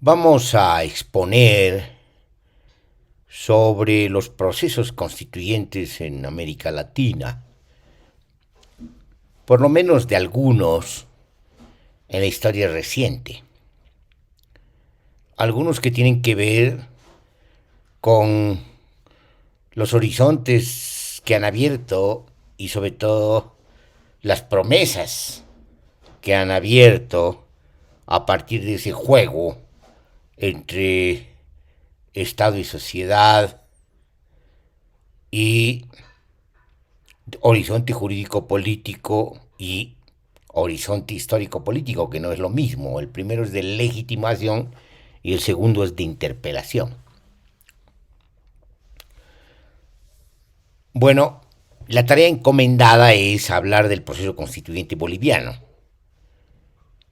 Vamos a exponer sobre los procesos constituyentes en América Latina, por lo menos de algunos en la historia reciente. Algunos que tienen que ver con los horizontes que han abierto y sobre todo las promesas que han abierto a partir de ese juego entre Estado y sociedad y horizonte jurídico político y horizonte histórico político, que no es lo mismo. El primero es de legitimación y el segundo es de interpelación. Bueno, la tarea encomendada es hablar del proceso constituyente boliviano,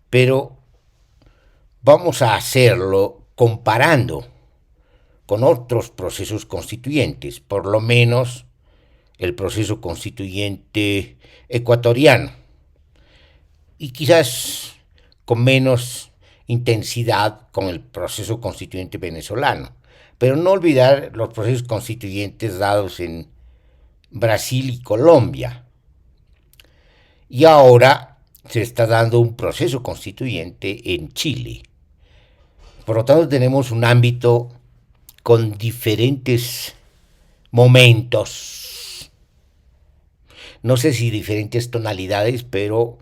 pero vamos a hacerlo comparando con otros procesos constituyentes, por lo menos el proceso constituyente ecuatoriano, y quizás con menos intensidad con el proceso constituyente venezolano, pero no olvidar los procesos constituyentes dados en Brasil y Colombia. Y ahora se está dando un proceso constituyente en Chile. Por lo tanto, tenemos un ámbito con diferentes momentos, no sé si diferentes tonalidades, pero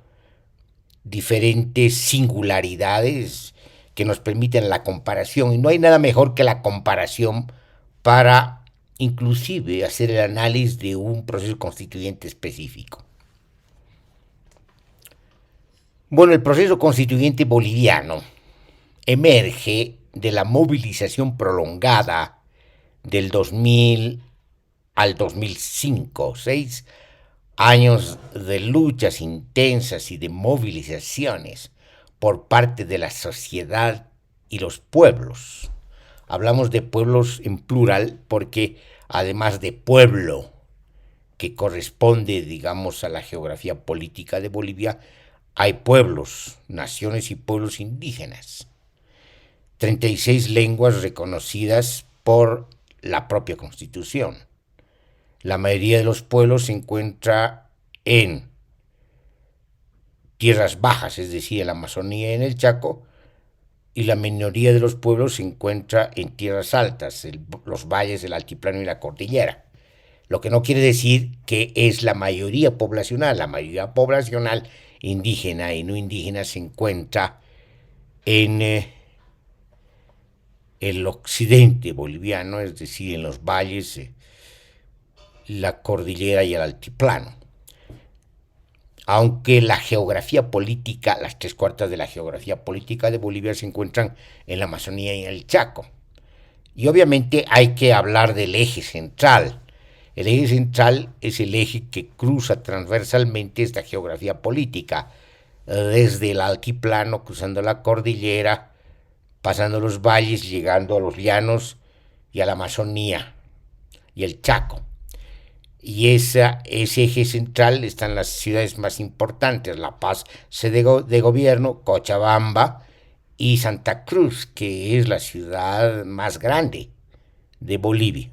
diferentes singularidades que nos permiten la comparación. Y no hay nada mejor que la comparación para inclusive hacer el análisis de un proceso constituyente específico. Bueno, el proceso constituyente boliviano emerge de la movilización prolongada del 2000 al 2005, 6 años de luchas intensas y de movilizaciones por parte de la sociedad y los pueblos. Hablamos de pueblos en plural porque además de pueblo, que corresponde, digamos, a la geografía política de Bolivia, hay pueblos, naciones y pueblos indígenas. 36 lenguas reconocidas por la propia Constitución. La mayoría de los pueblos se encuentra en tierras bajas, es decir, en la Amazonía y en el Chaco, y la minoría de los pueblos se encuentra en tierras altas, los valles, el altiplano y la cordillera. Lo que no quiere decir que es la mayoría poblacional. La mayoría poblacional indígena y no indígena se encuentra en el occidente boliviano, es decir, en los valles, la cordillera y el altiplano. Aunque la geografía política, las 3/4 de la geografía política de Bolivia se encuentran en la Amazonía y en el Chaco. Y obviamente hay que hablar del eje central. El eje central es el eje que cruza transversalmente esta geografía política, desde el altiplano, cruzando la cordillera, pasando los valles, llegando a los llanos y a la Amazonía y el Chaco. Y ese eje central están las ciudades más importantes: La Paz, sede de gobierno, Cochabamba y Santa Cruz, que es la ciudad más grande de Bolivia.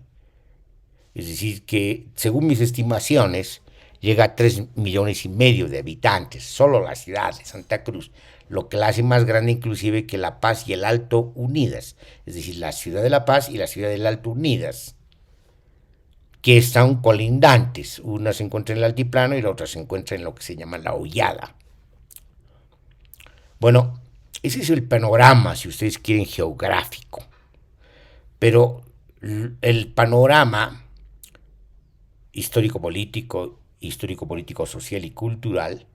Es decir, que según mis estimaciones llega a 3,5 millones de habitantes, solo la ciudad de Santa Cruz, lo que la hace más grande inclusive que La Paz y el Alto unidas, es decir, la ciudad de La Paz y la ciudad del Alto unidas, que están colindantes. Una se encuentra en el altiplano y la otra se encuentra en lo que se llama la hollada. Bueno, ese es el panorama, si ustedes quieren, geográfico. Pero el panorama histórico-político, social y cultural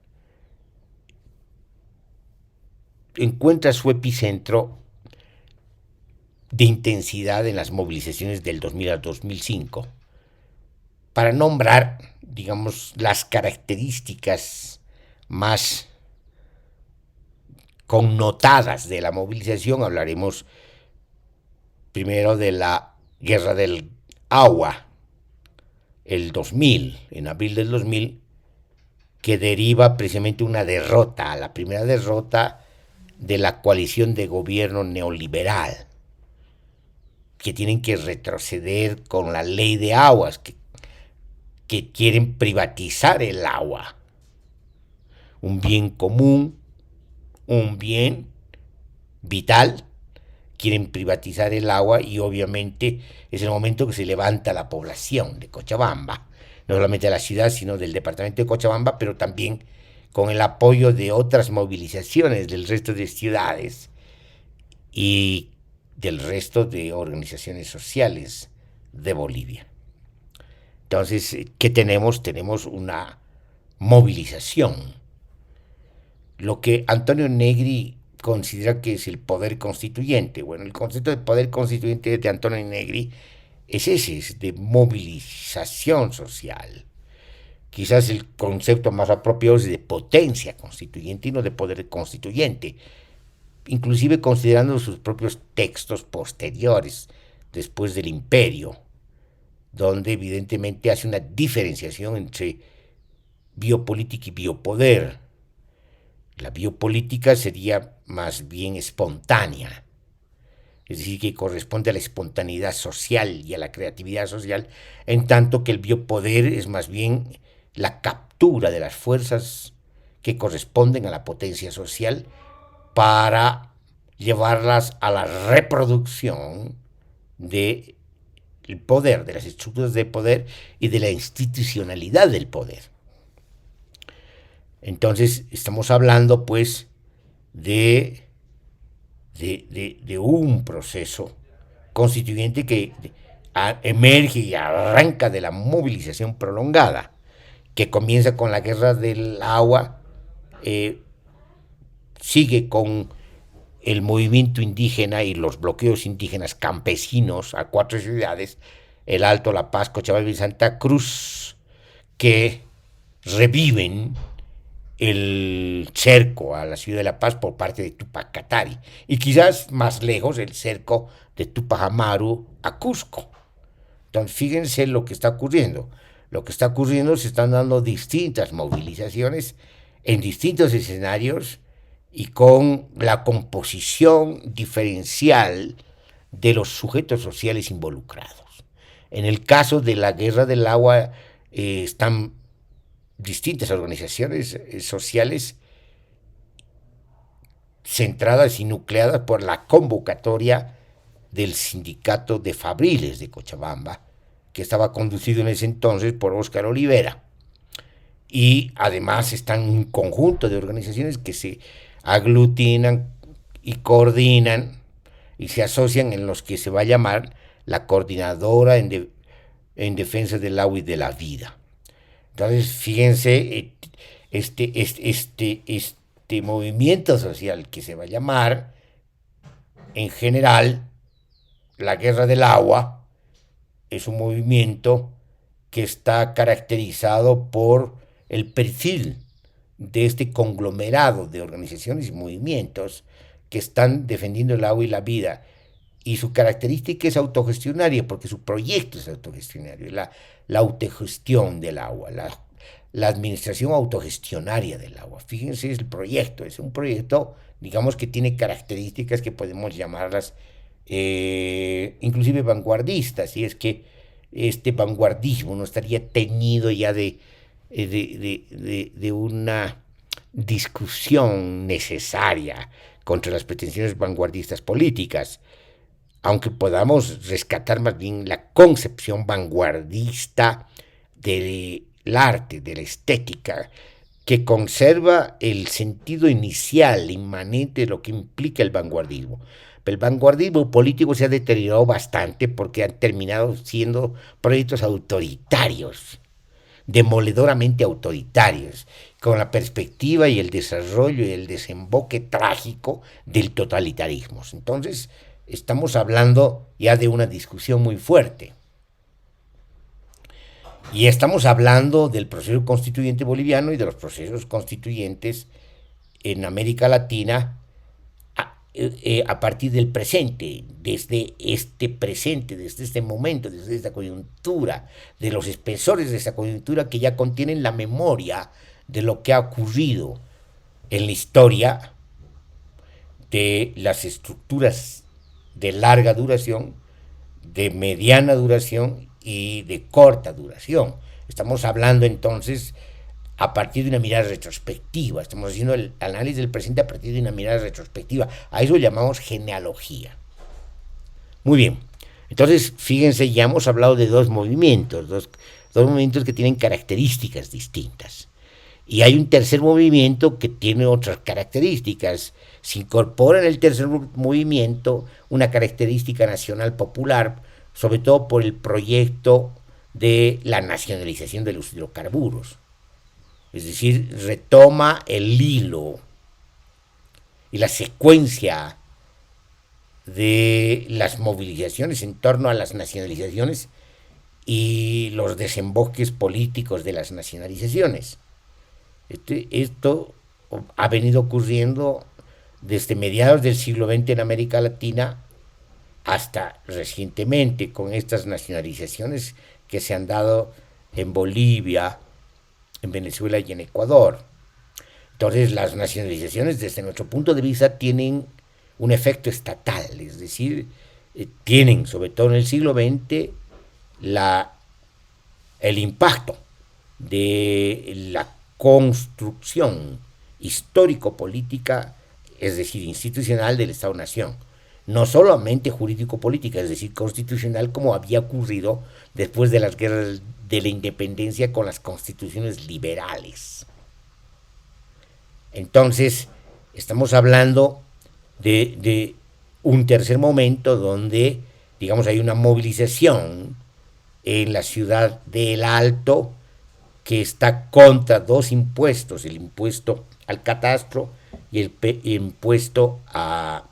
encuentra su epicentro de intensidad en las movilizaciones del 2000 al 2005, para nombrar, digamos, las características más connotadas de la movilización. Hablaremos primero de la Guerra del Agua, el 2000, en abril del 2000, que deriva precisamente una derrota, la primera derrota de la coalición de gobierno neoliberal, que tienen que retroceder con la ley de aguas, que quieren privatizar el agua, un bien común, un bien vital. Quieren privatizar el agua y obviamente es el momento que se levanta la población de Cochabamba, no solamente de la ciudad, sino del departamento de Cochabamba, pero también con el apoyo de otras movilizaciones del resto de ciudades y del resto de organizaciones sociales de Bolivia. Entonces, ¿qué tenemos? Tenemos una movilización. Lo que Antonio Negri considera que es el poder constituyente. Bueno, el concepto de poder constituyente de Antonio Negri es ese, es de movilización social. Quizás el concepto más apropiado es de potencia constituyente y no de poder constituyente, inclusive considerando sus propios textos posteriores, después del imperio, donde evidentemente hace una diferenciación entre biopolítica y biopoder. La biopolítica sería más bien espontánea, es decir, que corresponde a la espontaneidad social y a la creatividad social, en tanto que el biopoder es más bien la captura de las fuerzas que corresponden a la potencia social para llevarlas a la reproducción del poder, de las estructuras de poder y de la institucionalidad del poder. Entonces estamos hablando pues de un proceso constituyente que emerge y arranca de la movilización prolongada, que comienza con la guerra del agua, sigue con el movimiento indígena y los bloqueos indígenas campesinos a 4 ciudades, El Alto, La Paz, Cochabamba y Santa Cruz, que reviven el cerco a la ciudad de La Paz por parte de Tupac Katari, y quizás más lejos el cerco de Tupac Amaru a Cusco. Entonces fíjense lo que está ocurriendo. Lo que está ocurriendo, se están dando distintas movilizaciones en distintos escenarios y con la composición diferencial de los sujetos sociales involucrados. En el caso de la guerra del agua, están distintas organizaciones sociales centradas y nucleadas por la convocatoria del sindicato de fabriles de Cochabamba, que estaba conducido en ese entonces por Óscar Olivera. Y además están un conjunto de organizaciones que se aglutinan y coordinan y se asocian en los que se va a llamar la Coordinadora en Defensa del Agua y de la Vida. Entonces, fíjense, este movimiento social que se va a llamar, en general, la Guerra del Agua, es un movimiento que está caracterizado por el perfil de este conglomerado de organizaciones y movimientos que están defendiendo el agua y la vida. Y su característica es autogestionaria, porque su proyecto es autogestionario, la autogestión del agua, la administración autogestionaria del agua. Fíjense, es el proyecto, es un proyecto, digamos, que tiene características que podemos llamarlas inclusive vanguardistas, y es que este vanguardismo no estaría teñido ya de una discusión necesaria contra las pretensiones vanguardistas políticas, aunque podamos rescatar más bien la concepción vanguardista del arte, de la estética, que conserva el sentido inicial, inmanente de lo que implica el vanguardismo. Pero el vanguardismo político se ha deteriorado bastante porque han terminado siendo proyectos autoritarios, demoledoramente autoritarios, con la perspectiva y el desarrollo y el desemboque trágico del totalitarismo. Entonces, estamos hablando ya de una discusión muy fuerte. Y estamos hablando del proceso constituyente boliviano y de los procesos constituyentes en América Latina a partir del presente, desde este momento, desde esta coyuntura, de los espesores de esta coyuntura que ya contienen la memoria de lo que ha ocurrido en la historia de las estructuras de larga duración, de mediana duración y de corta duración. Estamos hablando entonces a partir de una mirada retrospectiva, estamos haciendo el análisis del presente a partir de una mirada retrospectiva. A eso llamamos genealogía. Muy bien, entonces fíjense, ya hemos hablado de dos movimientos, dos movimientos que tienen características distintas. Y hay un tercer movimiento que tiene otras características. Se incorpora en el tercer movimiento una característica nacional popular, sobre todo por el proyecto de la nacionalización de los hidrocarburos. Es decir, retoma el hilo y la secuencia de las movilizaciones en torno a las nacionalizaciones y los desemboques políticos de las nacionalizaciones. Esto ha venido ocurriendo desde mediados del siglo XX en América Latina hasta recientemente con estas nacionalizaciones que se han dado en Bolivia, en Venezuela y en Ecuador. Entonces las nacionalizaciones desde nuestro punto de vista tienen un efecto estatal, es decir, tienen sobre todo en el siglo XX el impacto de la construcción histórico-política, es decir, institucional del Estado-Nación. No solamente jurídico-política, es decir, constitucional, como había ocurrido después de las guerras de la independencia con las constituciones liberales. Entonces, estamos hablando de un tercer momento donde, digamos, hay una movilización en la ciudad del Alto que está contra dos impuestos, el impuesto al catastro y el impuesto a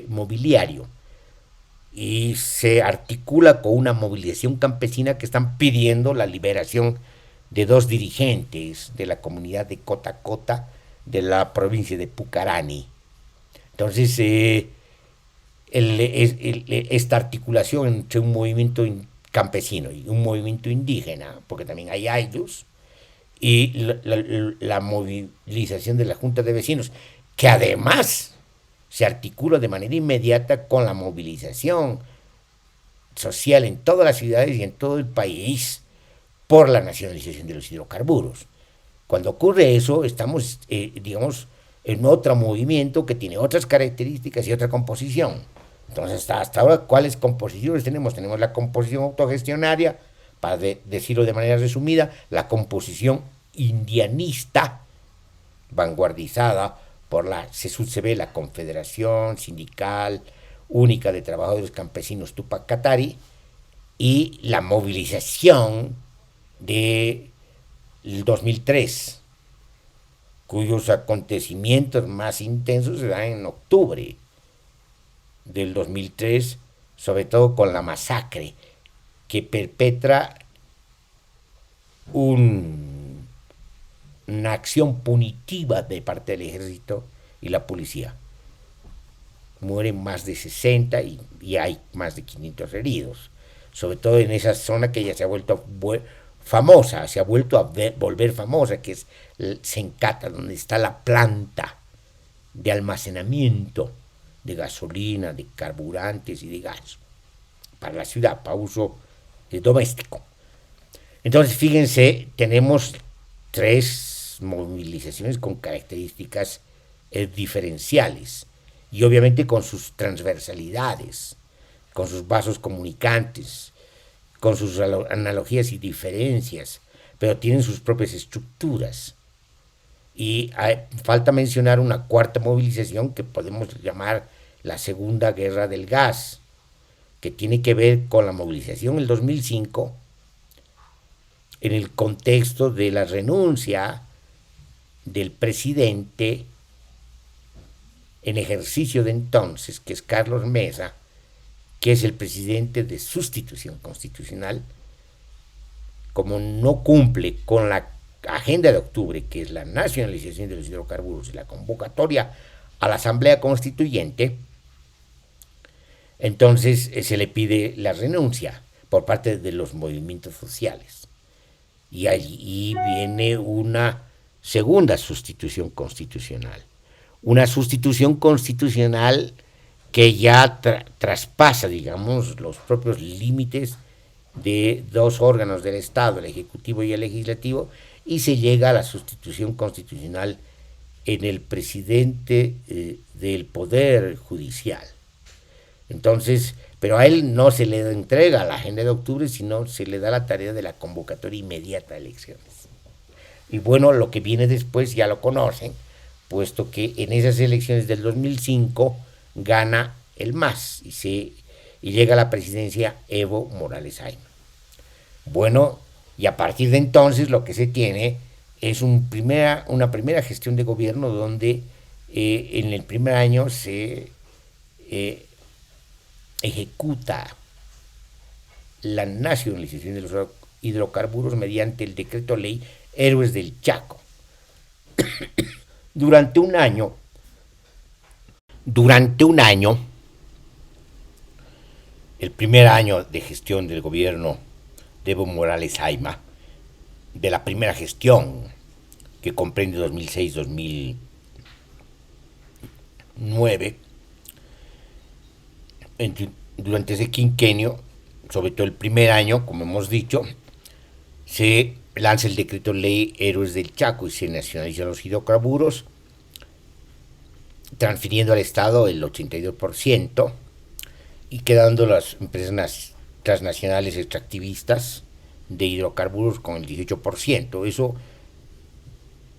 mobiliario, y se articula con una movilización campesina que están pidiendo la liberación de dos dirigentes de la comunidad de Cotacota de la provincia de Pucarani. Entonces, esta articulación entre un movimiento campesino y un movimiento indígena, porque también hay ayllus, y la movilización de la Junta de Vecinos, que además se articula de manera inmediata con la movilización social en todas las ciudades y en todo el país por la nacionalización de los hidrocarburos. Cuando ocurre eso, estamos, digamos, en otro movimiento que tiene otras características y otra composición. Entonces, hasta ahora, ¿cuáles composiciones tenemos? Tenemos la composición autogestionaria, para decirlo de manera resumida, la composición indianista, vanguardizada por la CSUCB, la Confederación Sindical Única de Trabajadores Campesinos Tupac Katari, y la movilización del 2003, cuyos acontecimientos más intensos se dan en octubre del 2003, sobre todo con la masacre que perpetra una acción punitiva de parte del ejército y la policía. Mueren más de 60 y hay más de 500 heridos, sobre todo en esa zona que ya se ha vuelto famosa, se ha vuelto a volver famosa, que es Sencata, donde está la planta de almacenamiento de gasolina, de carburantes y de gas para la ciudad, para uso doméstico. Entonces, fíjense, tenemos tres movilizaciones con características diferenciales y obviamente con sus transversalidades, con sus vasos comunicantes, con sus analogías y diferencias, pero tienen sus propias estructuras. Y falta mencionar una cuarta movilización que podemos llamar la Segunda Guerra del Gas, que tiene que ver con la movilización en el 2005 en el contexto de la renuncia del presidente en ejercicio de entonces, que es Carlos Mesa, que es el presidente de sustitución constitucional. Como no cumple con la agenda de octubre, que es la nacionalización de los hidrocarburos y la convocatoria a la Asamblea Constituyente, entonces se le pide la renuncia por parte de los movimientos sociales. Y allí viene una segunda sustitución constitucional, una sustitución constitucional que ya traspasa, digamos, los propios límites de dos órganos del Estado, el Ejecutivo y el Legislativo, y se llega a la sustitución constitucional en el presidente del Poder Judicial. Entonces, pero a él no se le entrega la agenda de octubre, sino se le da la tarea de la convocatoria inmediata de elecciones. Y bueno, lo que viene después ya lo conocen, puesto que en esas elecciones del 2005 gana el MAS y llega a la presidencia Evo Morales Ayma. Bueno, y a partir de entonces lo que se tiene es una primera gestión de gobierno donde en el primer año se ejecuta la nacionalización de los hidrocarburos mediante el decreto ley Héroes del Chaco. Durante un año, el primer año de gestión del gobierno de Evo Morales Ayma, de la primera gestión que comprende 2006-2009, durante ese quinquenio, sobre todo el primer año, como hemos dicho, se lanza el decreto ley Héroes del Chaco y se nacionalizan los hidrocarburos, transfiriendo al Estado el 82% y quedando las empresas transnacionales extractivistas de hidrocarburos con el 18%. Eso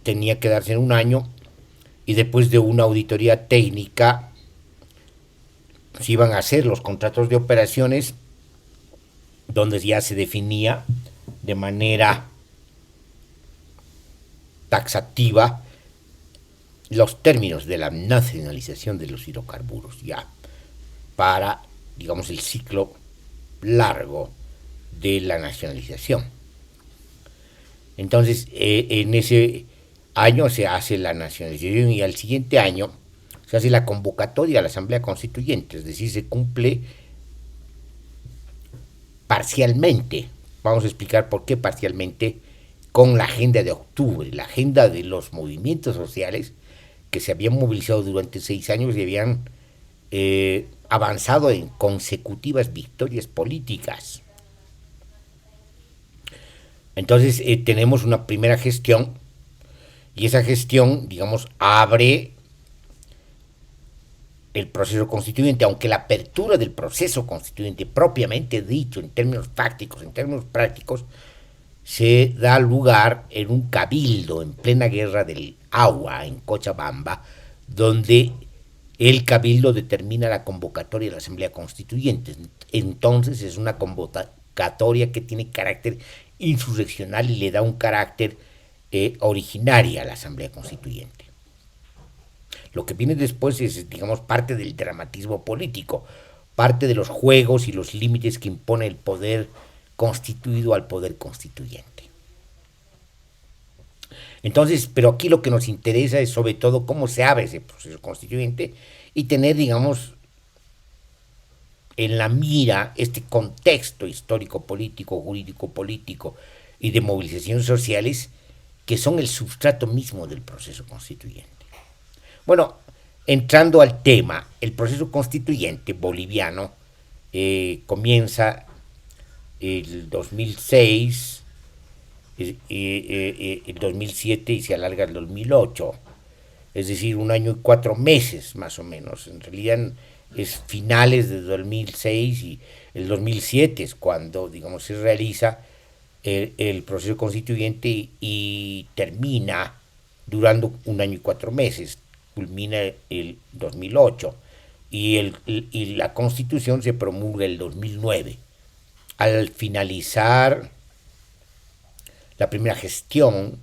tenía que darse en un año y después de una auditoría técnica se iban a hacer los contratos de operaciones donde ya se definía de manera taxativa los términos de la nacionalización de los hidrocarburos ya para, digamos, el ciclo largo de la nacionalización. Entonces, en ese año se hace la nacionalización y al siguiente año se hace la convocatoria a la Asamblea Constituyente, es decir, se cumple parcialmente, vamos a explicar por qué parcialmente, con la agenda de octubre, la agenda de los movimientos sociales que se habían movilizado durante 6 años y habían avanzado en consecutivas victorias políticas. Entonces tenemos una primera gestión y esa gestión, digamos, abre el proceso constituyente, aunque la apertura del proceso constituyente propiamente dicho en términos fácticos, en términos prácticos, se da lugar en un cabildo en plena guerra del agua en Cochabamba, donde el cabildo determina la convocatoria de la Asamblea Constituyente. Entonces es una convocatoria que tiene carácter insurreccional y le da un carácter originario a la Asamblea Constituyente. Lo que viene después es, digamos, parte del dramatismo político, parte de los juegos y los límites que impone el poder constituido al poder constituyente. Entonces, pero aquí lo que nos interesa es sobre todo cómo se abre ese proceso constituyente y tener, digamos, en la mira este contexto histórico, político, jurídico, político y de movilizaciones sociales que son el substrato mismo del proceso constituyente. Bueno, entrando al tema, el proceso constituyente boliviano comienza el 2006, el 2007 y se alarga el 2008, es decir, 1 año y 4 meses más o menos. En realidad es finales de 2006 y el 2007 es cuando, digamos, se realiza el proceso constituyente y termina durando 1 año y 4 meses, culmina el 2008 y la Constitución se promulga el 2009. Al finalizar la primera gestión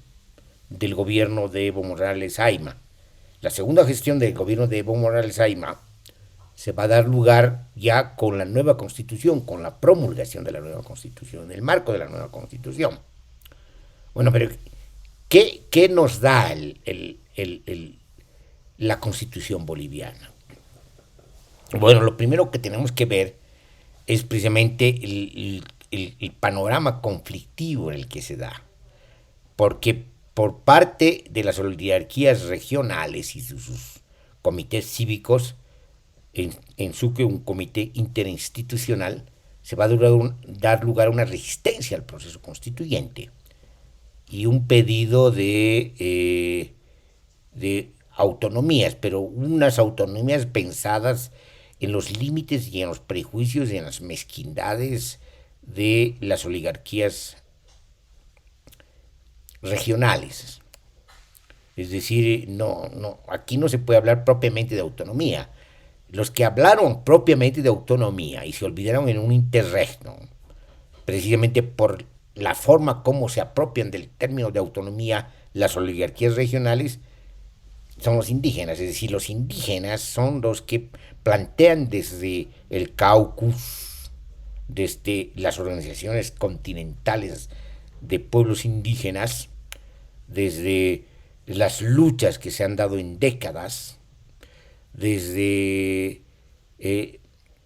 del gobierno de Evo Morales Ayma, la segunda gestión del gobierno de Evo Morales Ayma se va a dar lugar ya con la nueva Constitución, con la promulgación de la nueva Constitución, en el marco de la nueva Constitución. Bueno, pero ¿qué nos da la Constitución boliviana? Bueno, lo primero que tenemos que ver es precisamente el panorama conflictivo en el que se da. Porque por parte de las oligarquías regionales y sus comités cívicos, en Sucre un comité interinstitucional, se va a dar lugar a una resistencia al proceso constituyente y un pedido de autonomías, pero unas autonomías pensadas en los límites y en los prejuicios y en las mezquindades de las oligarquías regionales. Es decir, aquí no se puede hablar propiamente de autonomía. Los que hablaron propiamente de autonomía y se olvidaron en un interregno, precisamente por la forma como se apropian del término de autonomía las oligarquías regionales, son los indígenas. Es decir, los indígenas son los que plantean desde el Caucus, desde las organizaciones continentales de pueblos indígenas, desde las luchas que se han dado en décadas, desde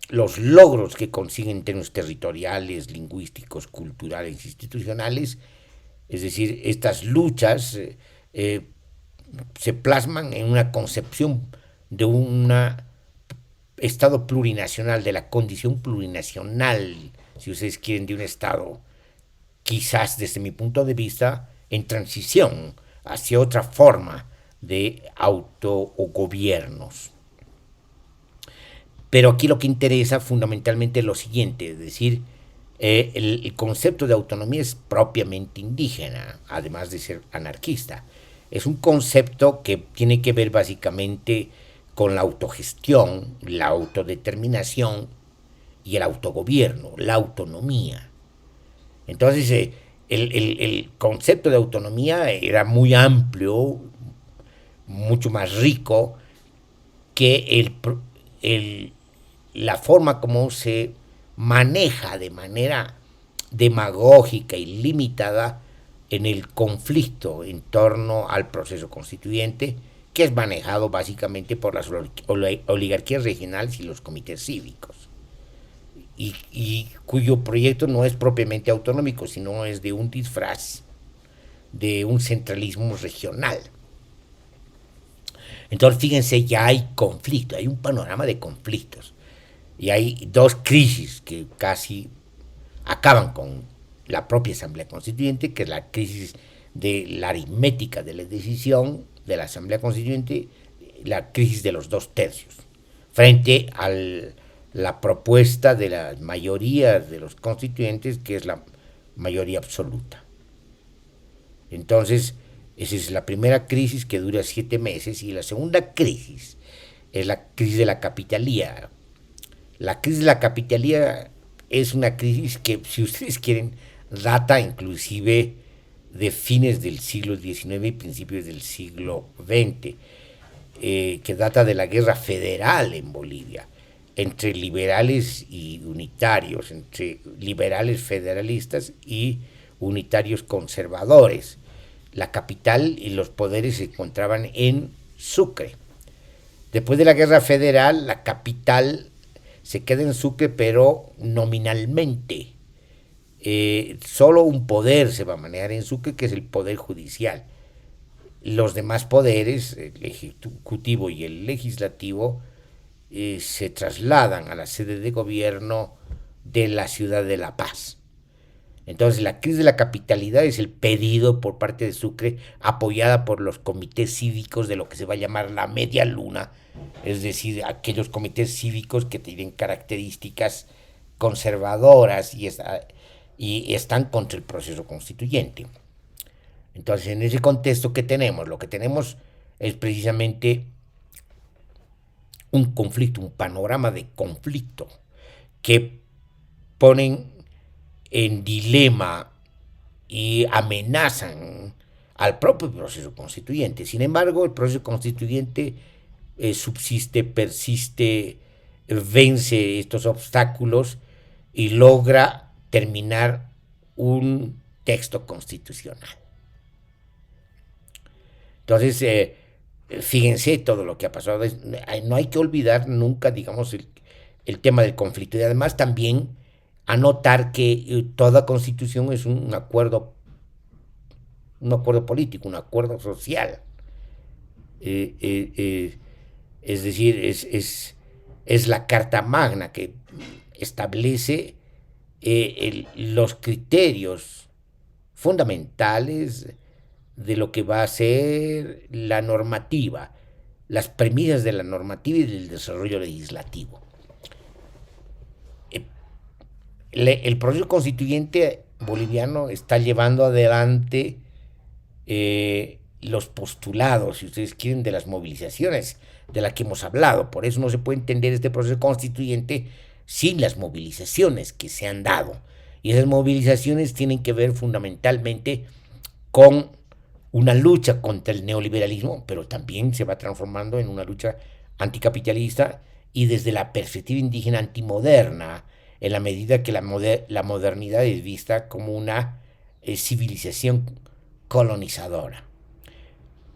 los logros que consiguen en términos territoriales, lingüísticos, culturales, institucionales. Es decir, estas luchas se plasman en una concepción de un Estado plurinacional, de la condición plurinacional, si ustedes quieren, de un Estado, quizás desde mi punto de vista, en transición hacia otra forma de auto o gobiernos. Pero aquí lo que interesa fundamentalmente es lo siguiente, es decir, el concepto de autonomía es propiamente indígena, además de ser anarquista. Es un concepto que tiene que ver básicamente con la autogestión, la autodeterminación y el autogobierno, la autonomía. Entonces, el concepto de autonomía era muy amplio, mucho más rico que la forma como se maneja de manera demagógica y limitada en el conflicto en torno al proceso constituyente, que es manejado básicamente por las oligarquías regionales y los comités cívicos, y cuyo proyecto no es propiamente autonómico, sino es de un disfraz de un centralismo regional. Entonces, fíjense, ya hay conflicto, hay un panorama de conflictos. Y hay dos crisis que casi acaban con la propia Asamblea Constituyente, que es la crisis de la aritmética de la decisión de la Asamblea Constituyente, la crisis de los 2/3, frente a la propuesta de la mayoría de los constituyentes, que es la mayoría absoluta. Entonces, esa es la primera crisis, que dura 7 meses, y la segunda crisis es la crisis de la capitalía. La crisis de la capitalía es una crisis que, si ustedes quieren, data inclusive de fines del siglo XIX y principios del siglo XX, que data de la guerra federal en Bolivia, entre liberales y unitarios, entre liberales federalistas y unitarios conservadores. La capital y los poderes se encontraban en Sucre. Después de la guerra federal, la capital se queda en Sucre, pero nominalmente. Solo un poder se va a manejar en Sucre, que es el poder judicial. Los demás poderes, el ejecutivo y el legislativo, se trasladan a la sede de gobierno de la ciudad de La Paz. Entonces, la crisis de la capitalidad es el pedido por parte de Sucre, apoyada por los comités cívicos de lo que se va a llamar la media luna, es decir, aquellos comités cívicos que tienen características conservadoras y están contra el proceso constituyente. Entonces, en ese contexto, ¿qué tenemos? Lo que tenemos es precisamente un conflicto, un panorama de conflicto que ponen en dilema y amenazan al propio proceso constituyente. Sin embargo, el proceso constituyente subsiste, persiste, vence estos obstáculos y logra terminar un texto constitucional. Entonces, fíjense todo lo que ha pasado. No hay que olvidar nunca, digamos, el tema del conflicto. Y además también anotar que toda constitución es un acuerdo político, un acuerdo social. Es decir, es la Carta Magna que establece los criterios fundamentales de lo que va a ser la normativa, las premisas de la normativa y del desarrollo legislativo. El proceso constituyente boliviano está llevando adelante los postulados, si ustedes quieren, de las movilizaciones de las que hemos hablado. Por eso no se puede entender este proceso constituyente sin las movilizaciones que se han dado. Y esas movilizaciones tienen que ver fundamentalmente con una lucha contra el neoliberalismo, pero también se va transformando en una lucha anticapitalista y desde la perspectiva indígena antimoderna, en la medida que la modernidad es vista como una civilización colonizadora.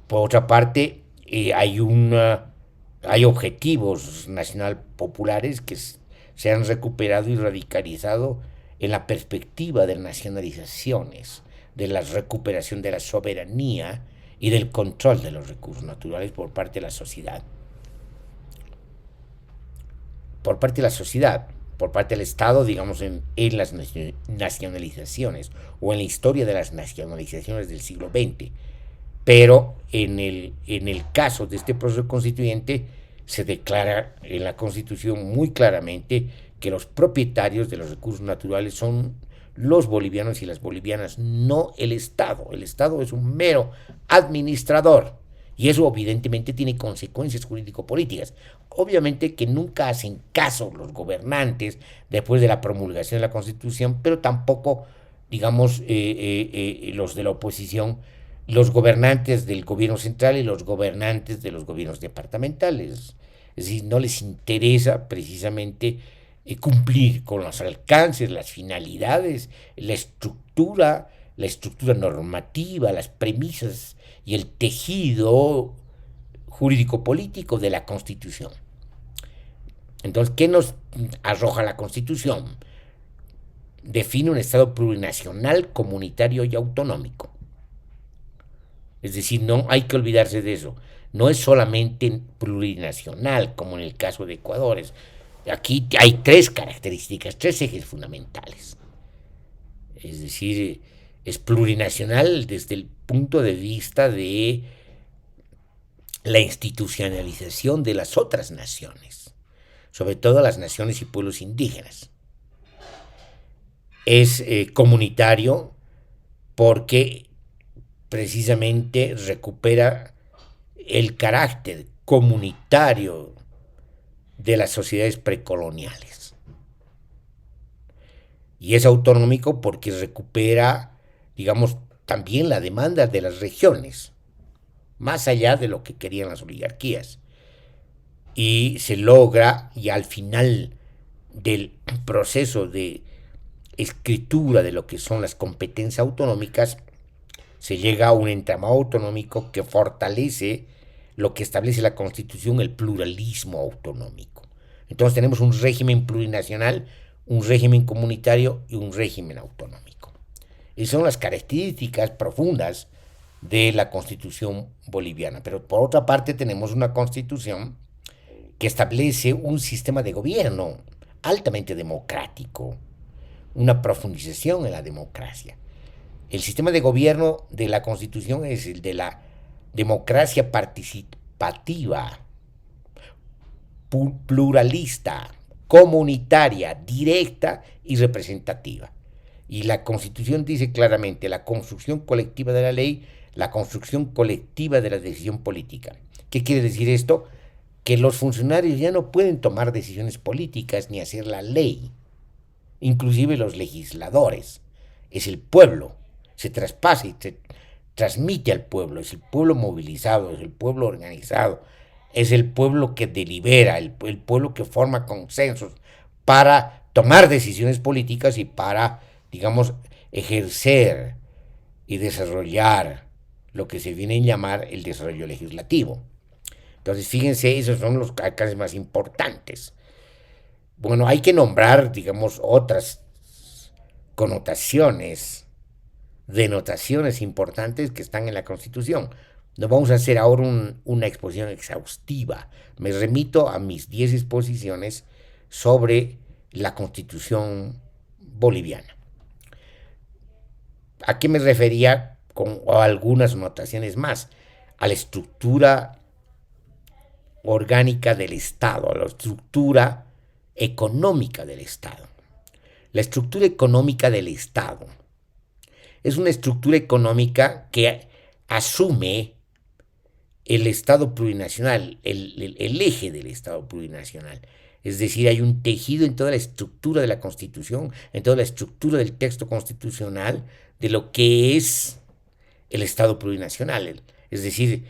Por otra parte, hay objetivos nacional populares que se han recuperado y radicalizado en la perspectiva de nacionalizaciones, de la recuperación de la soberanía y del control de los recursos naturales por parte de la sociedad. Por parte de la sociedad, por parte del Estado, digamos, en las nacionalizaciones o en la historia de las nacionalizaciones del siglo XX. Pero en el caso de este proceso constituyente se declara en la Constitución muy claramente que los propietarios de los recursos naturales son los bolivianos y las bolivianas, no el Estado. El Estado es un mero administrador y eso evidentemente tiene consecuencias jurídico-políticas. Obviamente que nunca hacen caso los gobernantes después de la promulgación de la Constitución, pero tampoco, digamos, los de la oposición, los gobernantes del gobierno central y los gobernantes de los gobiernos departamentales. Es decir, no les interesa precisamente cumplir con los alcances, las finalidades, la estructura normativa, las premisas y el tejido jurídico-político de la Constitución. Entonces, ¿qué nos arroja la Constitución? Define un Estado plurinacional, comunitario y autonómico. Es decir, no hay que olvidarse de eso. No es solamente plurinacional, como en el caso de Ecuador. Aquí hay tres características, tres ejes fundamentales. Es decir, es plurinacional desde el punto de vista de la institucionalización de las otras naciones, sobre todo las naciones y pueblos indígenas. Es comunitario porque precisamente recupera el carácter comunitario de las sociedades precoloniales. Y es autonómico porque recupera, digamos, también la demanda de las regiones, más allá de lo que querían las oligarquías. Y se logra, y al final del proceso de escritura de lo que son las competencias autonómicas, se llega a un entramado autonómico que fortalece lo que establece la Constitución, el pluralismo autonómico. Entonces tenemos un régimen plurinacional, un régimen comunitario y un régimen autonómico. Esas son las características profundas de la Constitución boliviana. Pero por otra parte tenemos una Constitución que establece un sistema de gobierno altamente democrático, una profundización en la democracia. El sistema de gobierno de la Constitución es el de la democracia participativa, pluralista, comunitaria, directa y representativa. Y la Constitución dice claramente la construcción colectiva de la ley, la construcción colectiva de la decisión política. ¿Qué quiere decir esto? Que los funcionarios ya no pueden tomar decisiones políticas ni hacer la ley, inclusive los legisladores. Es el pueblo, se traspasa y se transmite al pueblo, es el pueblo movilizado, es el pueblo organizado, es el pueblo que delibera, el pueblo que forma consensos para tomar decisiones políticas y para, digamos, ejercer y desarrollar lo que se viene a llamar el desarrollo legislativo. Entonces, fíjense, esos son los alcances más importantes. Bueno, hay que nombrar, digamos, otras connotaciones, denotaciones importantes que están en la Constitución. No vamos a hacer ahora una exposición exhaustiva. Me remito a mis 10 exposiciones sobre la Constitución boliviana. ¿A qué me refería con algunas notaciones más? A la estructura orgánica del Estado, a la estructura económica del Estado. La estructura económica del Estado es una estructura económica que asume el Estado plurinacional, el eje del Estado plurinacional. Es decir, hay un tejido en toda la estructura de la Constitución, en toda la estructura del texto constitucional, de lo que es el Estado plurinacional. Es decir,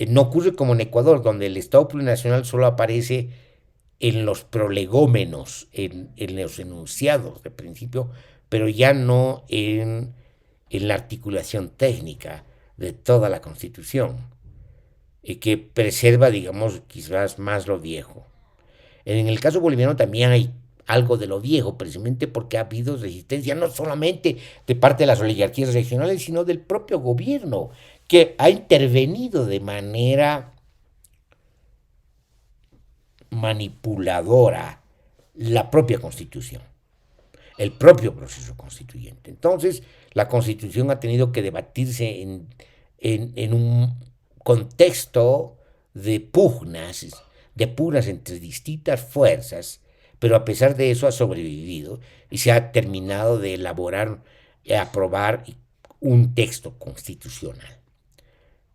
no ocurre como en Ecuador, donde el Estado plurinacional solo aparece en los prolegómenos, en los enunciados de principio, pero ya no en la articulación técnica de toda la Constitución, que preserva, digamos, quizás más lo viejo. En el caso boliviano también hay algo de lo viejo, precisamente porque ha habido resistencia no solamente de parte de las oligarquías regionales, sino del propio gobierno, que ha intervenido de manera manipuladora la propia Constitución, el propio proceso constituyente. Entonces, la Constitución ha tenido que debatirse en un contexto de pugnas entre distintas fuerzas, pero a pesar de eso ha sobrevivido y se ha terminado de elaborar y aprobar un texto constitucional.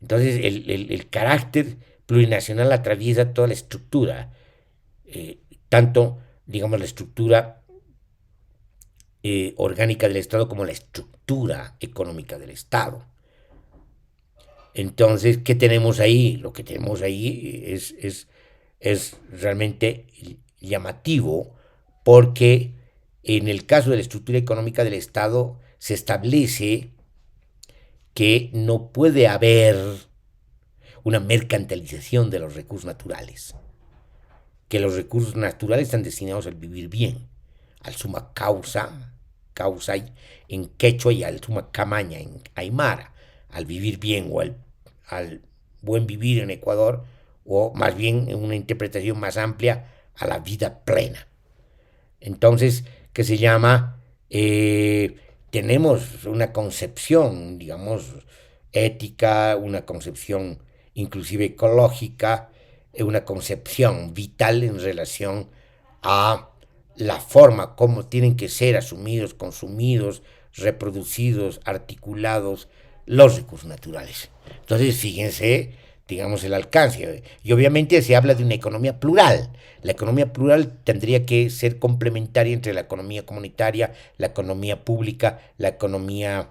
Entonces, el carácter plurinacional atraviesa toda la estructura, tanto, digamos, la estructura orgánica del Estado como la estructura económica del Estado. Entonces, ¿qué tenemos ahí? Lo que tenemos ahí es realmente llamativo porque en el caso de la estructura económica del Estado se establece que no puede haber una mercantilización de los recursos naturales, que los recursos naturales están destinados al vivir bien, al suma causa en quechua y al suma camaña en aymara, al vivir bien o al buen vivir en Ecuador, o más bien en una interpretación más amplia a la vida plena. Entonces, que se llama, tenemos una concepción, digamos, ética, una concepción inclusive ecológica, una concepción vital en relación a la forma como tienen que ser asumidos, consumidos, reproducidos, articulados los recursos naturales. Entonces, fíjense, digamos, el alcance. Y obviamente se habla de una economía plural. La economía plural tendría que ser complementaria entre la economía comunitaria, la economía pública, la economía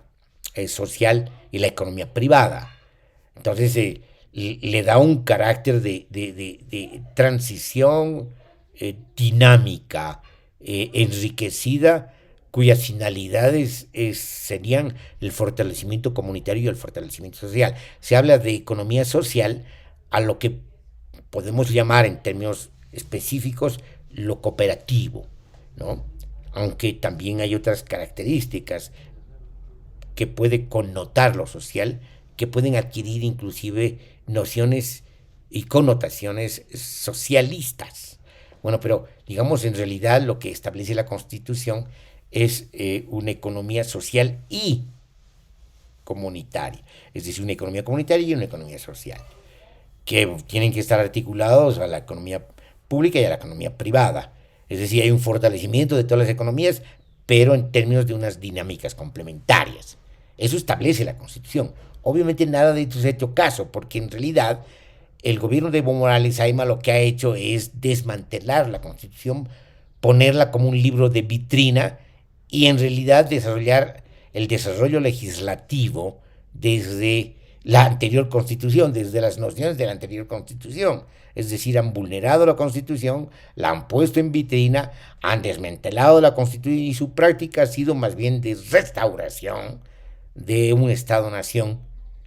social y la economía privada. Entonces, le da un carácter de transición dinámica, enriquecida, cuyas finalidades serían el fortalecimiento comunitario y el fortalecimiento social. Se habla de economía social a lo que podemos llamar en términos específicos lo cooperativo, ¿no? Aunque también hay otras características que puede connotar lo social, que pueden adquirir inclusive nociones y connotaciones socialistas. Bueno, pero digamos en realidad lo que establece la Constitución es una economía social y comunitaria, es decir, una economía comunitaria y una economía social, que tienen que estar articulados a la economía pública y a la economía privada. Es decir, hay un fortalecimiento de todas las economías, pero en términos de unas dinámicas complementarias. Eso establece la Constitución. Obviamente nada de esto se ha hecho caso, porque en realidad el gobierno de Evo Morales Ayma lo que ha hecho es desmantelar la Constitución, ponerla como un libro de vitrina y en realidad desarrollar el desarrollo legislativo desde la anterior Constitución, desde las nociones de la anterior Constitución. Es decir, han vulnerado la Constitución, la han puesto en vitrina, han desmantelado la Constitución y su práctica ha sido más bien de restauración de un Estado-nación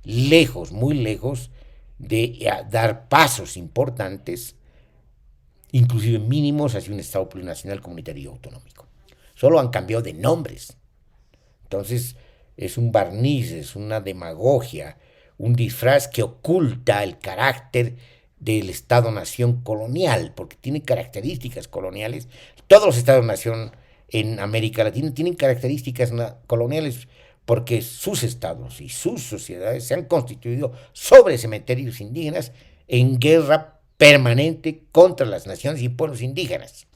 lejos, muy lejos de dar pasos importantes, inclusive mínimos, hacia un Estado plurinacional, comunitario y autonómico. Solo han cambiado de nombres. Entonces, es un barniz, es una demagogia, un disfraz que oculta el carácter del Estado-nación colonial, porque tiene características coloniales. Todos los Estados-nación en América Latina tienen características coloniales porque sus estados y sus sociedades se han constituido sobre cementerios indígenas en guerra permanente contra las naciones y pueblos indígenas.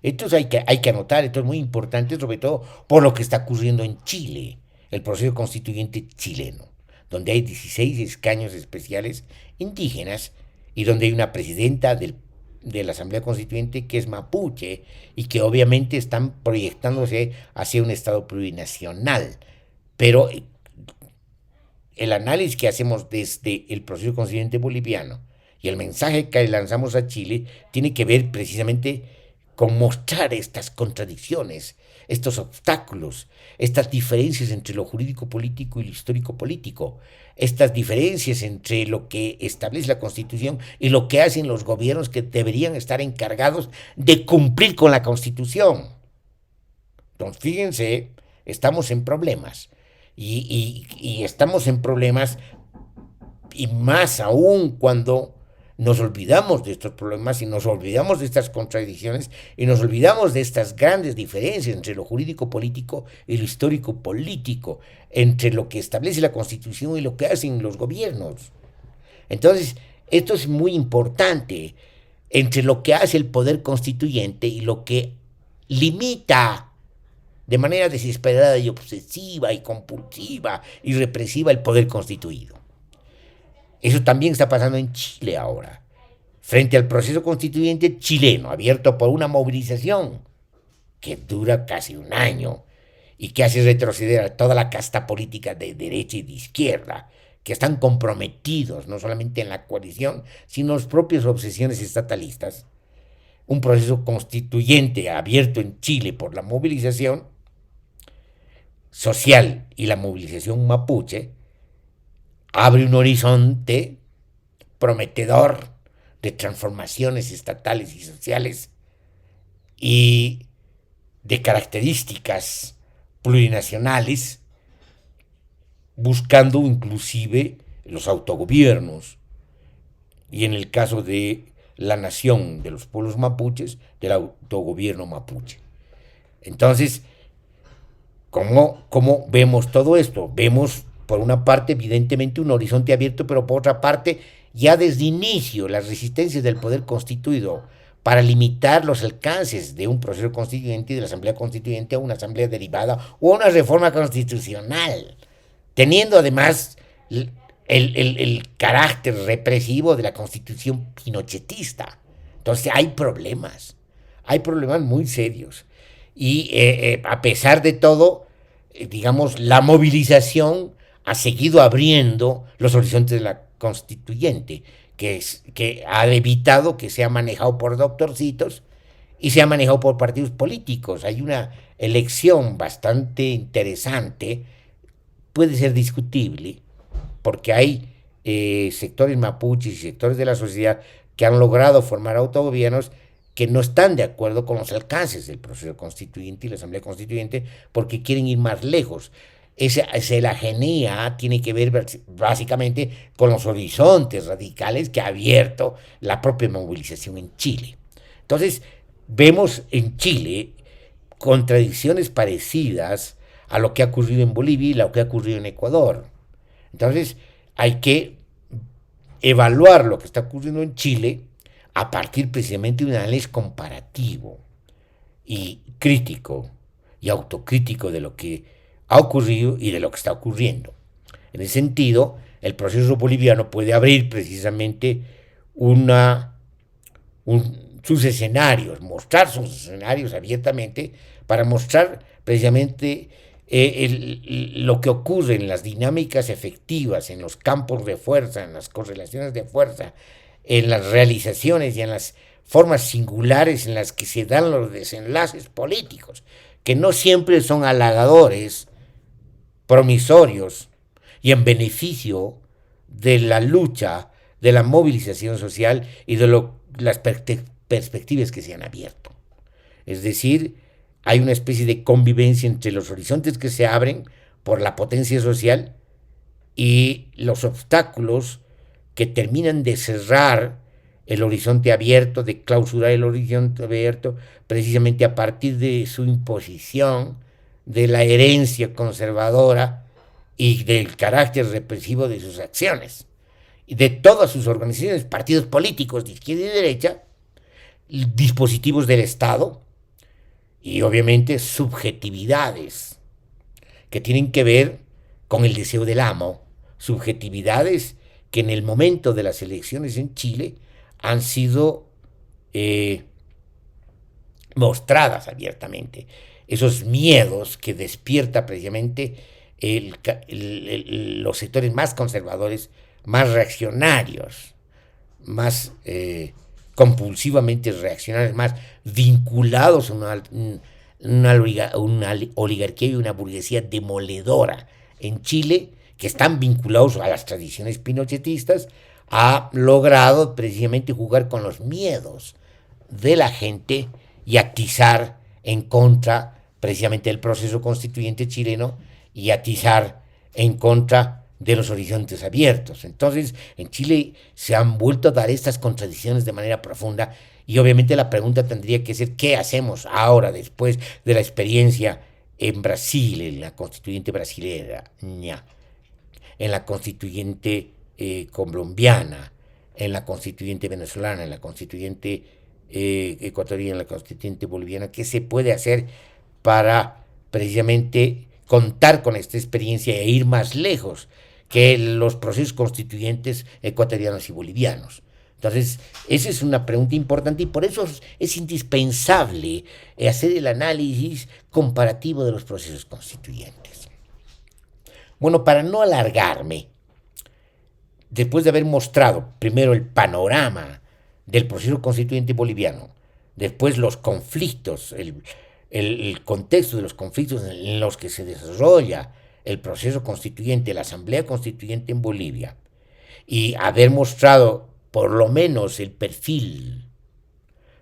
Entonces hay que anotar, esto es muy importante, sobre todo por lo que está ocurriendo en Chile, el proceso constituyente chileno, donde hay 16 escaños especiales indígenas y donde hay una presidenta de la Asamblea Constituyente que es mapuche y que obviamente están proyectándose hacia un Estado plurinacional. Pero el análisis que hacemos desde el proceso constituyente boliviano y el mensaje que lanzamos a Chile tiene que ver precisamente con mostrar estas contradicciones, estos obstáculos, estas diferencias entre lo jurídico político y lo histórico político, estas diferencias entre lo que establece la Constitución y lo que hacen los gobiernos que deberían estar encargados de cumplir con la Constitución. Entonces, fíjense, estamos en problemas y estamos en problemas y más aún cuando nos olvidamos de estos problemas y nos olvidamos de estas contradicciones y nos olvidamos de estas grandes diferencias entre lo jurídico político y lo histórico político, entre lo que establece la Constitución y lo que hacen los gobiernos. Entonces, esto es muy importante, entre lo que hace el poder constituyente y lo que limita de manera desesperada y obsesiva y compulsiva y represiva el poder constituido. Eso también está pasando en Chile ahora, frente al proceso constituyente chileno, abierto por una movilización que dura casi un año y que hace retroceder a toda la casta política de derecha y de izquierda, que están comprometidos no solamente en la coalición, sino en las propias obsesiones estatalistas. Un proceso constituyente abierto en Chile por la movilización social y la movilización mapuche, abre un horizonte prometedor de transformaciones estatales y sociales y de características plurinacionales, buscando inclusive los autogobiernos, y en el caso de la nación de los pueblos mapuches, del autogobierno mapuche. Entonces, ¿cómo vemos todo esto? Vemos, por una parte, evidentemente un horizonte abierto, pero por otra parte, ya desde inicio, las resistencias del poder constituido para limitar los alcances de un proceso constituyente y de la Asamblea Constituyente a una asamblea derivada o a una reforma constitucional, teniendo además el carácter represivo de la Constitución pinochetista. Entonces hay problemas muy serios. Y a pesar de todo, digamos, la movilización ha seguido abriendo los horizontes de la constituyente, que ha evitado que sea manejado por doctorcitos y sea manejado por partidos políticos. Hay una elección bastante interesante, puede ser discutible, porque hay sectores mapuches y sectores de la sociedad que han logrado formar autogobiernos que no están de acuerdo con los alcances del proceso constituyente y la Asamblea Constituyente porque quieren ir más lejos. La genia tiene que ver básicamente con los horizontes radicales que ha abierto la propia movilización en Chile. Entonces, vemos en Chile contradicciones parecidas a lo que ha ocurrido en Bolivia y lo que ha ocurrido en Ecuador. Entonces, hay que evaluar lo que está ocurriendo en Chile a partir precisamente de un análisis comparativo y crítico y autocrítico de lo que ha ocurrido y de lo que está ocurriendo. En ese sentido, el proceso boliviano puede abrir precisamente sus escenarios, mostrar sus escenarios abiertamente para mostrar precisamente lo que ocurre en las dinámicas efectivas, en los campos de fuerza, en las correlaciones de fuerza, en las realizaciones y en las formas singulares en las que se dan los desenlaces políticos, que no siempre son halagadores, promisorios y en beneficio de la lucha, de la movilización social y de las perspectivas que se han abierto. Es decir, hay una especie de convivencia entre los horizontes que se abren por la potencia social y los obstáculos que terminan de cerrar el horizonte abierto, de clausurar el horizonte abierto, precisamente a partir de su imposición, de la herencia conservadora y del carácter represivo de sus acciones, y de todas sus organizaciones, partidos políticos de izquierda y derecha, dispositivos del Estado y obviamente subjetividades que tienen que ver con el deseo del amo, subjetividades que en el momento de las elecciones en Chile han sido mostradas abiertamente. Esos miedos que despierta precisamente los sectores más conservadores, más reaccionarios, más compulsivamente reaccionarios, más vinculados a una oligarquía y una burguesía demoledora en Chile, que están vinculados a las tradiciones pinochetistas, ha logrado precisamente jugar con los miedos de la gente y atizar en contra precisamente del proceso constituyente chileno y atizar en contra de los horizontes abiertos. Entonces, en Chile se han vuelto a dar estas contradicciones de manera profunda y obviamente la pregunta tendría que ser ¿qué hacemos ahora después de la experiencia en Brasil, en la constituyente brasileña, en la constituyente colombiana, en la constituyente venezolana, en la constituyente ecuatoriana, en la constituyente boliviana? ¿Qué se puede hacer para precisamente contar con esta experiencia e ir más lejos que los procesos constituyentes ecuatorianos y bolivianos? Entonces, esa es una pregunta importante y por eso es indispensable hacer el análisis comparativo de los procesos constituyentes. Bueno, para no alargarme, después de haber mostrado primero el panorama del proceso constituyente boliviano, después los conflictos, el contexto de los conflictos en los que se desarrolla el proceso constituyente, la Asamblea Constituyente en Bolivia, y haber mostrado por lo menos el perfil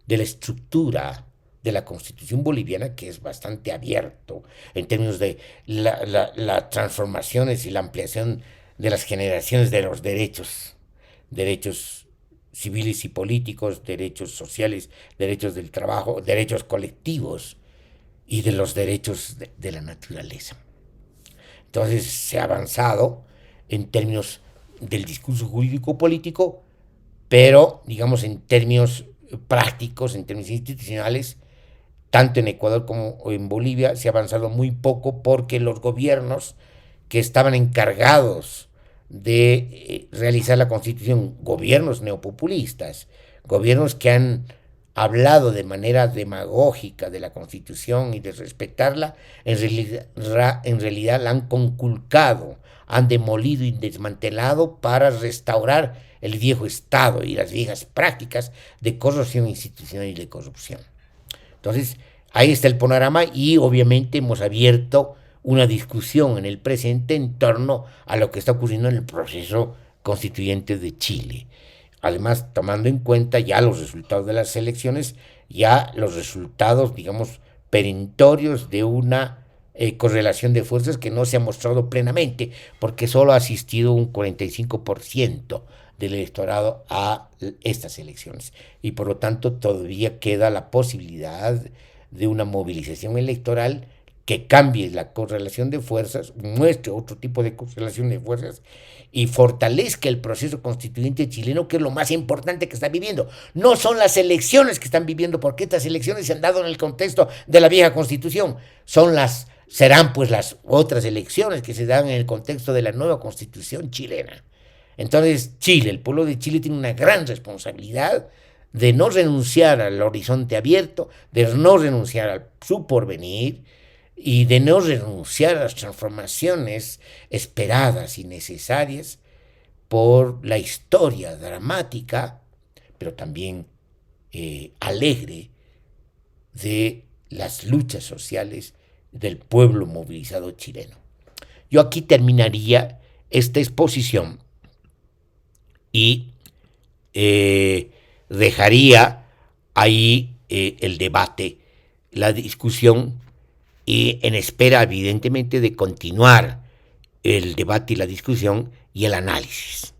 de la estructura de la Constitución boliviana, que es bastante abierto en términos de las transformaciones y la ampliación de las generaciones de los derechos civiles y políticos, derechos sociales, derechos del trabajo, derechos colectivos y de los derechos de la naturaleza. Entonces se ha avanzado en términos del discurso jurídico-político, pero digamos en términos prácticos, en términos institucionales, tanto en Ecuador como en Bolivia se ha avanzado muy poco porque los gobiernos que estaban encargados de realizar la Constitución, gobiernos neopopulistas, gobiernos que han hablado de manera demagógica de la Constitución y de respetarla, en realidad la han conculcado, han demolido y desmantelado para restaurar el viejo Estado y las viejas prácticas de corrupción institucional y de corrupción. Entonces, ahí está el panorama y obviamente hemos abierto una discusión en el presente en torno a lo que está ocurriendo en el proceso constituyente de Chile. Además, tomando en cuenta ya los resultados de las elecciones, ya los resultados, digamos, perentorios de una correlación de fuerzas que no se ha mostrado plenamente, porque solo ha asistido un 45% del electorado a estas elecciones. Y por lo tanto todavía queda la posibilidad de una movilización electoral que cambie la correlación de fuerzas, muestre otro tipo de correlación de fuerzas y fortalezca el proceso constituyente chileno, que es lo más importante que está viviendo. No son las elecciones que están viviendo, porque estas elecciones se han dado en el contexto de la vieja Constitución. Serán pues las otras elecciones que se dan en el contexto de la nueva Constitución chilena. Entonces Chile, el pueblo de Chile tiene una gran responsabilidad de no renunciar al horizonte abierto, de no renunciar a su porvenir y de no renunciar a las transformaciones esperadas y necesarias por la historia dramática, pero también alegre de las luchas sociales del pueblo movilizado chileno. Yo aquí terminaría esta exposición y dejaría ahí el debate, la discusión, y en espera evidentemente de continuar el debate y la discusión y el análisis.